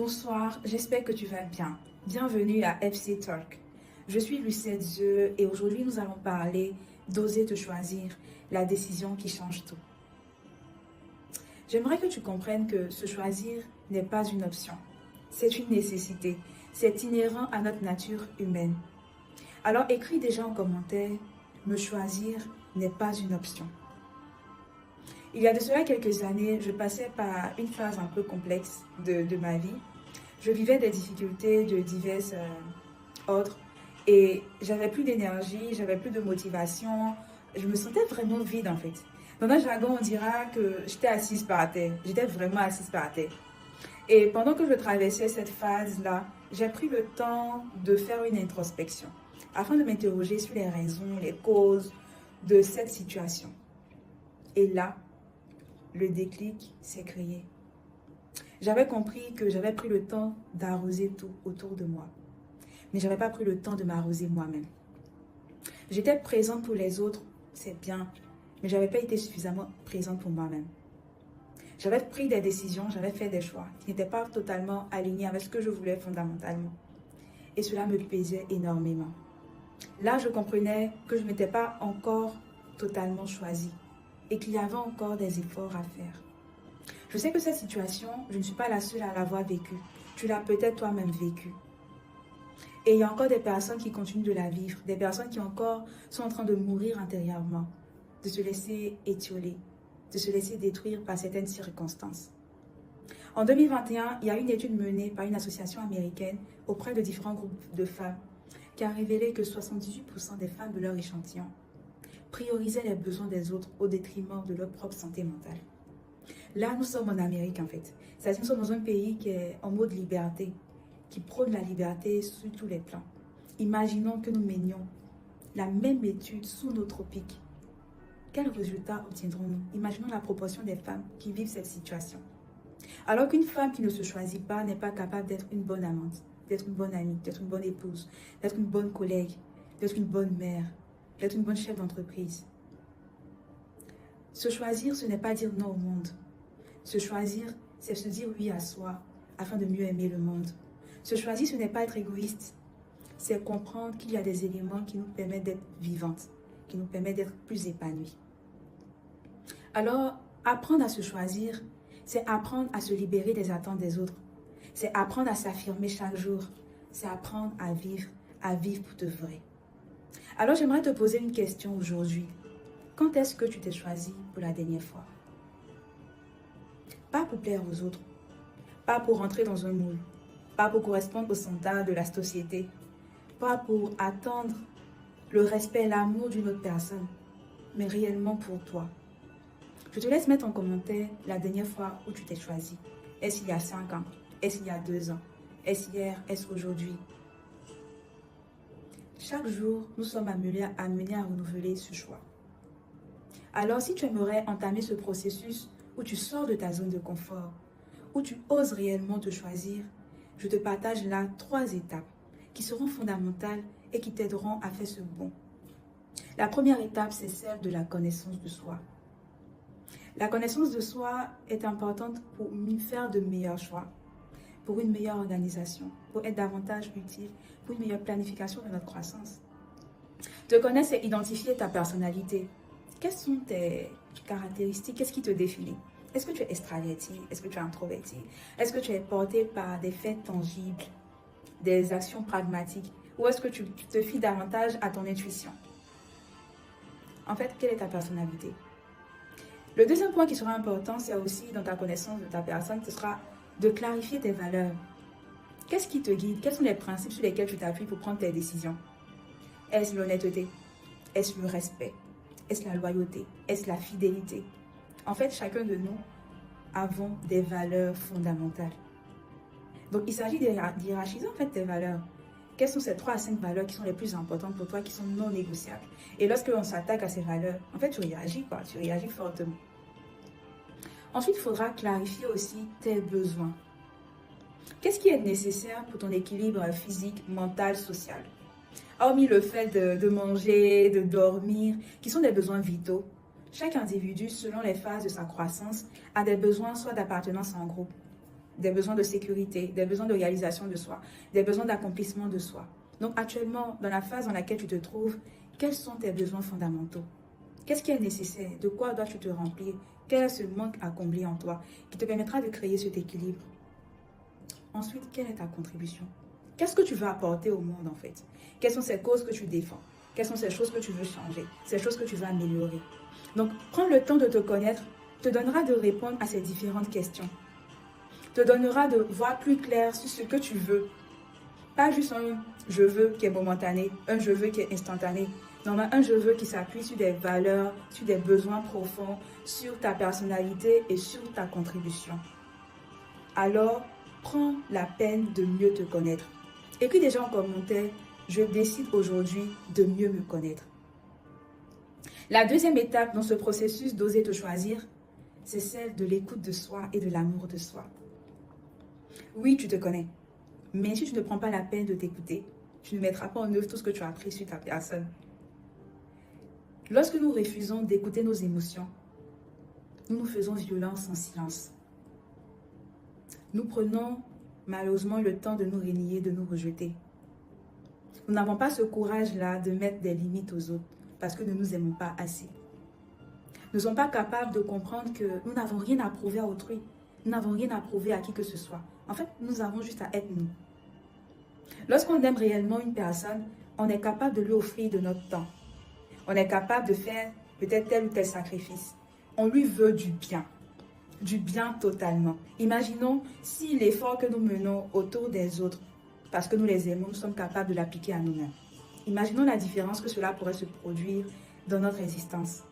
Bonsoir, j'espère que tu vas bien. Bienvenue à FC Talk. Je suis Lucette Zeu et aujourd'hui nous allons parler d'oser te choisir, la décision qui change tout. J'aimerais que tu comprennes que se choisir n'est pas une option, c'est une nécessité, c'est inhérent à notre nature humaine. Alors écris déjà en commentaire, me choisir n'est pas une option. Il y a de cela quelques années, je passais par une phase un peu complexe de ma vie. Je vivais des difficultés de divers ordres et j'avais plus d'énergie, j'avais plus de motivation. Je me sentais vraiment vide en fait. Dans notre jargon, on dira que j'étais assise par terre. J'étais vraiment assise par terre. Et pendant que je traversais cette phase-là, j'ai pris le temps de faire une introspection afin de m'interroger sur les raisons, les causes de cette situation. Et là, le déclic s'est créé. J'avais compris que j'avais pris le temps d'arroser tout autour de moi. Mais je n'avais pas pris le temps de m'arroser moi-même. J'étais présente pour les autres, c'est bien, mais je n'avais pas été suffisamment présente pour moi-même. J'avais pris des décisions, j'avais fait des choix qui n'étaient pas totalement alignés avec ce que je voulais fondamentalement. Et cela me pesait énormément. Là, je comprenais que je ne m'étais pas encore totalement choisie et qu'il y avait encore des efforts à faire. Je sais que cette situation, je ne suis pas la seule à l'avoir vécue. Tu l'as peut-être toi-même vécue. Et il y a encore des personnes qui continuent de la vivre, des personnes qui encore sont en train de mourir intérieurement, de se laisser étioler, de se laisser détruire par certaines circonstances. En 2021, il y a une étude menée par une association américaine auprès de différents groupes de femmes qui a révélé que 78% des femmes de leur échantillon priorisaient les besoins des autres au détriment de leur propre santé mentale. Là, nous sommes en Amérique en fait. C'est-à-dire nous sommes dans un pays qui est en mode liberté, qui prône la liberté sur tous les plans. Imaginons que nous menions la même étude sous nos tropiques. Quels résultats obtiendrons-nous? Imaginons la proportion des femmes qui vivent cette situation. Alors qu'une femme qui ne se choisit pas n'est pas capable d'être une bonne amante, d'être une bonne amie, d'être une bonne épouse, d'être une bonne collègue, d'être une bonne mère, d'être une bonne chef d'entreprise. Se choisir, ce n'est pas dire non au monde. Se choisir, c'est se dire oui à soi afin de mieux aimer le monde. Se choisir, ce n'est pas être égoïste. C'est comprendre qu'il y a des éléments qui nous permettent d'être vivantes, qui nous permettent d'être plus épanouies. Alors, apprendre à se choisir, c'est apprendre à se libérer des attentes des autres. C'est apprendre à s'affirmer chaque jour. C'est apprendre à vivre pour de vrai. Alors, j'aimerais te poser une question aujourd'hui. Quand est-ce que tu t'es choisi pour la dernière fois? Pas pour plaire aux autres, pas pour rentrer dans un moule, pas pour correspondre aux standards de la société, pas pour attendre le respect et l'amour d'une autre personne, mais réellement pour toi. Je te laisse mettre en commentaire la dernière fois où tu t'es choisi. Est-ce il y a 5 ans? Est-ce il y a 2 ans? Est-ce hier? Est-ce aujourd'hui? Chaque jour, nous sommes amenés à renouveler ce choix. Alors, si tu aimerais entamer ce processus où tu sors de ta zone de confort, où tu oses réellement te choisir, je te partage là 3 étapes qui seront fondamentales et qui t'aideront à faire ce bond. La première étape, c'est celle de la connaissance de soi. La connaissance de soi est importante pour faire de meilleurs choix, pour une meilleure organisation, pour être davantage utile, pour une meilleure planification de notre croissance. Te connaître, c'est identifier ta personnalité. Quelles sont tes caractéristiques? Qu'est-ce qui te définit? Est-ce que tu es extraverti? Est-ce que tu es introverti? Est-ce que tu es porté par des faits tangibles, des actions pragmatiques? Ou est-ce que tu te fies davantage à ton intuition? En fait, quelle est ta personnalité? Le deuxième point qui sera important, c'est aussi dans ta connaissance de ta personne, ce sera de clarifier tes valeurs. Qu'est-ce qui te guide? Quels sont les principes sur lesquels tu t'appuies pour prendre tes décisions? Est-ce l'honnêteté? Est-ce le respect? Est-ce la loyauté? Est-ce la fidélité? En fait, chacun de nous avons des valeurs fondamentales. Donc, il s'agit d'hiérarchiser en fait tes valeurs. Quelles sont ces 3 à 5 valeurs qui sont les plus importantes pour toi, qui sont non négociables? Et lorsque l'on s'attaque à ces valeurs, en fait, tu réagis quoi? Tu réagis fortement. Ensuite, il faudra clarifier aussi tes besoins. Qu'est-ce qui est nécessaire pour ton équilibre physique, mental, social? Hormis le fait de manger, de dormir, qui sont des besoins vitaux, chaque individu, selon les phases de sa croissance, a des besoins soit d'appartenance en groupe, des besoins de sécurité, des besoins de réalisation de soi, des besoins d'accomplissement de soi. Donc actuellement, dans la phase dans laquelle tu te trouves, quels sont tes besoins fondamentaux? Qu'est-ce qui est nécessaire? De quoi dois-tu te remplir? Quel est ce manque à combler en toi qui te permettra de créer cet équilibre? Ensuite, quelle est ta contribution? Qu'est-ce que tu veux apporter au monde en fait? Quelles sont ces causes que tu défends? Quelles sont ces choses que tu veux changer? Ces choses que tu veux améliorer? Donc, prendre le temps de te connaître te donnera de répondre à ces différentes questions. Te donnera de voir plus clair sur ce que tu veux. Pas juste un je veux qui est momentané, un je veux qui est instantané. Non, mais un je veux qui s'appuie sur des valeurs, sur des besoins profonds, sur ta personnalité et sur ta contribution. Alors, prends la peine de mieux te connaître. Écris déjà en commentaire, je décide aujourd'hui de mieux me connaître. La deuxième étape dans ce processus d'oser te choisir, c'est celle de l'écoute de soi et de l'amour de soi. Oui, tu te connais, mais si tu ne prends pas la peine de t'écouter, tu ne mettras pas en œuvre tout ce que tu as appris sur ta personne. Lorsque nous refusons d'écouter nos émotions, nous nous faisons violence en silence. Nous prenons malheureusement le temps de nous renier, de nous rejeter. Nous n'avons pas ce courage-là de mettre des limites aux autres parce que nous ne nous aimons pas assez. Nous ne sommes pas capables de comprendre que nous n'avons rien à prouver à autrui. Nous n'avons rien à prouver à qui que ce soit. En fait, nous avons juste à être nous. Lorsqu'on aime réellement une personne, on est capable de lui offrir de notre temps. On est capable de faire peut-être tel ou tel sacrifice. On lui veut du bien totalement. Imaginons si l'effort que nous menons autour des autres, parce que nous les aimons, nous sommes capables de l'appliquer à nous-mêmes. Imaginons la différence que cela pourrait se produire dans notre existence.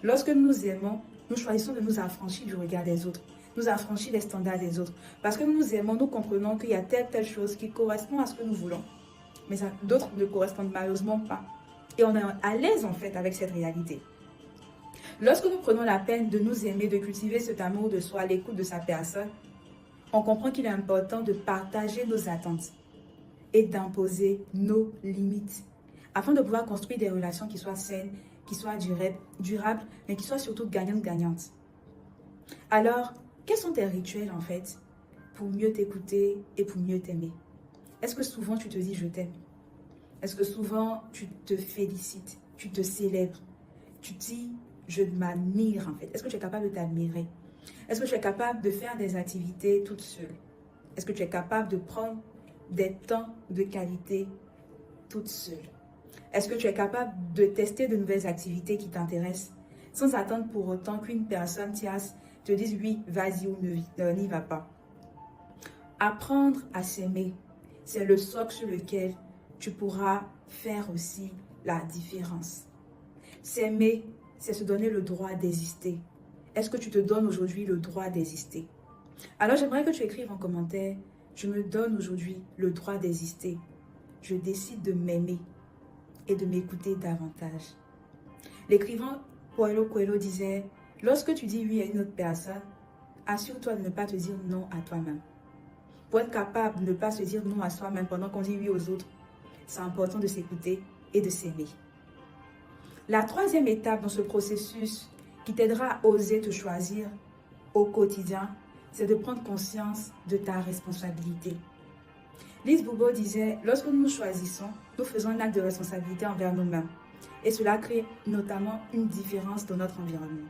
Lorsque nous nous aimons, nous choisissons de nous affranchir du regard des autres, nous affranchir des standards des autres. Parce que nous nous aimons, nous comprenons qu'il y a telle chose qui correspond à ce que nous voulons. Mais d'autres ne correspondent malheureusement pas. Et on est à l'aise en fait avec cette réalité. Lorsque nous prenons la peine de nous aimer, de cultiver cet amour de soi à l'écoute de sa personne, on comprend qu'il est important de partager nos attentes et d'imposer nos limites afin de pouvoir construire des relations qui soient saines, qui soient durables, mais qui soient surtout gagnantes-gagnantes. Alors, quels sont tes rituels en fait pour mieux t'écouter et pour mieux t'aimer? Est-ce que souvent tu te dis je t'aime? Est-ce que souvent tu te félicites, tu te célèbres, tu dis je m'admire en fait? Est-ce que tu es capable de t'admirer? Est-ce que tu es capable de faire des activités toute seule? Est-ce que tu es capable de prendre des temps de qualité toute seule? Est-ce que tu es capable de tester de nouvelles activités qui t'intéressent sans attendre pour autant qu'une personne tierce te dise oui, vas-y ou n'y va pas? Apprendre à s'aimer, c'est le socle sur lequel tu pourras faire aussi la différence. S'aimer, c'est se donner le droit d'exister. Est-ce que tu te donnes aujourd'hui le droit d'exister? Alors j'aimerais que tu écrives en commentaire, je me donne aujourd'hui le droit d'exister. Je décide de m'aimer et de m'écouter davantage. L'écrivain Paulo Coelho disait, lorsque tu dis oui à une autre personne, assure-toi de ne pas te dire non à toi-même. Pour être capable de ne pas se dire non à soi-même pendant qu'on dit oui aux autres, c'est important de s'écouter et de s'aimer. La troisième étape dans ce processus qui t'aidera à oser te choisir au quotidien, c'est de prendre conscience de ta responsabilité. Lise Bourbeau disait, lorsque nous nous choisissons, nous faisons un acte de responsabilité envers nous-mêmes. Et cela crée notamment une différence dans notre environnement.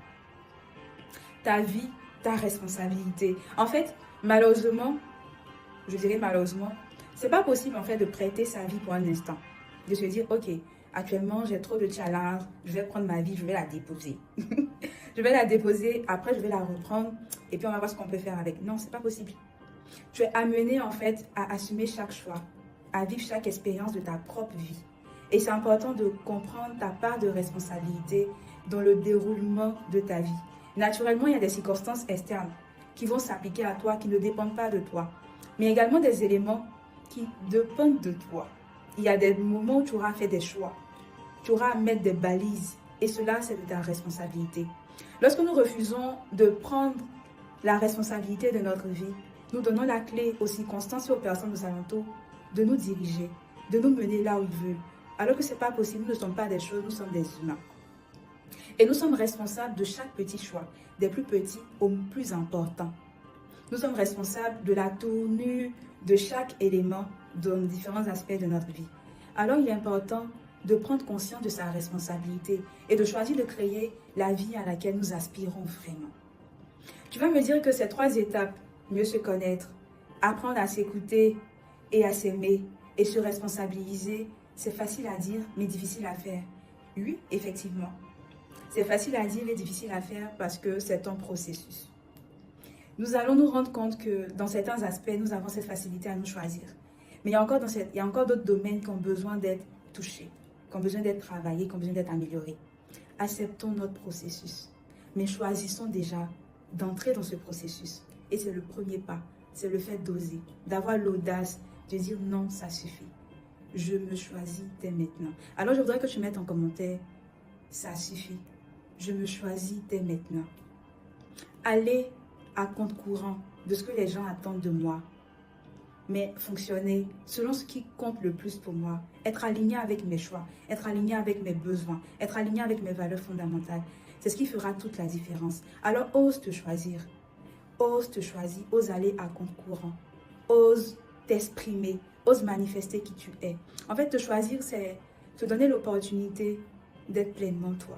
Ta vie, ta responsabilité. En fait, malheureusement, je dirais malheureusement, c'est pas possible en fait de prêter sa vie pour un instant. De se dire, ok, actuellement j'ai trop de challenges, je vais prendre ma vie, je vais la déposer. Je vais la déposer, après je vais la reprendre et puis on va voir ce qu'on peut faire avec. Non, c'est pas possible. Tu es amené en fait à assumer chaque choix, à vivre chaque expérience de ta propre vie. Et c'est important de comprendre ta part de responsabilité dans le déroulement de ta vie. Naturellement, il y a des circonstances externes qui vont s'appliquer à toi, qui ne dépendent pas de toi. Mais également des éléments qui dépendent de toi. Il y a des moments où tu auras fait des choix. Tu auras à mettre des balises. Et cela, c'est de ta responsabilité. Lorsque nous refusons de prendre la responsabilité de notre vie, nous donnons la clé aux circonstances et aux personnes nous alentours de nous diriger, de nous mener là où ils veulent. Alors que ce n'est pas possible, nous ne sommes pas des choses, nous sommes des humains. Et nous sommes responsables de chaque petit choix, des plus petits aux plus importants. Nous sommes responsables de la tournure de chaque élément dans différents aspects de notre vie. Alors il est important de prendre conscience de sa responsabilité et de choisir de créer la vie à laquelle nous aspirons vraiment. Tu vas me dire que ces 3 étapes, mieux se connaître, apprendre à s'écouter et à s'aimer et se responsabiliser, c'est facile à dire mais difficile à faire. Oui, effectivement. C'est facile à dire et difficile à faire parce que c'est un processus. Nous allons nous rendre compte que dans certains aspects, nous avons cette facilité à nous choisir. Mais il y a encore d'autres domaines qui ont besoin d'être touchés, qui ont besoin d'être travaillés, qui ont besoin d'être améliorés. Acceptons notre processus, mais choisissons déjà d'entrer dans ce processus. Et c'est le premier pas, c'est le fait d'oser, d'avoir l'audace de dire non, ça suffit. Je me choisis dès maintenant. Alors je voudrais que tu mettes en commentaire, ça suffit. Je me choisis dès maintenant. Allez à compte courant de ce que les gens attendent de moi, mais fonctionner selon ce qui compte le plus pour moi, être aligné avec mes choix, être aligné avec mes besoins, être aligné avec mes valeurs fondamentales, c'est ce qui fera toute la différence. Alors ose te choisir, ose aller à compte courant, ose t'exprimer, ose manifester qui tu es. En fait, te choisir, c'est te donner l'opportunité d'être pleinement toi.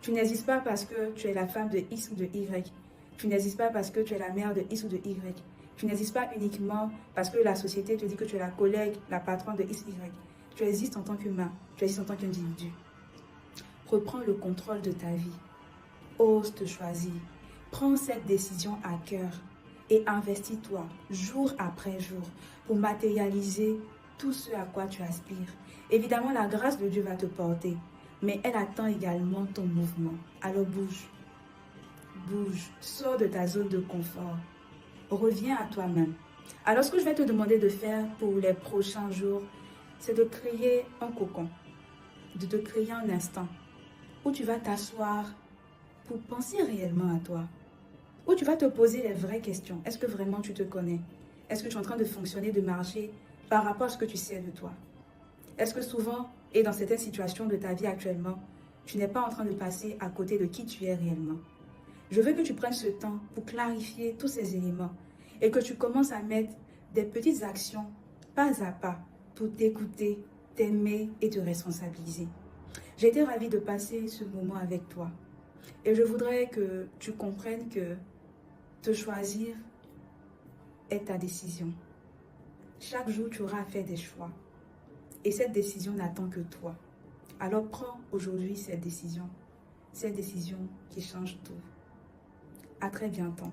Tu n'existes pas parce que tu es la femme de X ou de Y. Tu n'existes pas parce que tu es la mère de X ou de Y. Tu n'existes pas uniquement parce que la société te dit que tu es la collègue, la patronne de X, Y. Tu existes en tant qu'humain, tu existes en tant qu'individu. Reprends le contrôle de ta vie. Ose te choisir. Prends cette décision à cœur et investis-toi jour après jour pour matérialiser tout ce à quoi tu aspires. Évidemment, la grâce de Dieu va te porter, mais elle attend également ton mouvement. Alors bouge, sors de ta zone de confort, reviens à toi-même. Alors ce que je vais te demander de faire pour les prochains jours, c'est de créer un cocon, de te créer un instant où tu vas t'asseoir pour penser réellement à toi, où tu vas te poser les vraies questions. Est-ce que vraiment tu te connais? Est-ce que tu es en train de fonctionner, de marcher par rapport à ce que tu sais de toi? Est-ce que souvent, et dans certaines situations de ta vie actuellement, tu n'es pas en train de passer à côté de qui tu es réellement? Je veux que tu prennes ce temps pour clarifier tous ces éléments et que tu commences à mettre des petites actions pas à pas pour t'écouter, t'aimer et te responsabiliser. J'ai été ravie de passer ce moment avec toi et je voudrais que tu comprennes que te choisir est ta décision. Chaque jour, tu auras à faire des choix et cette décision n'attend que toi. Alors prends aujourd'hui cette décision qui change tout. À très bientôt.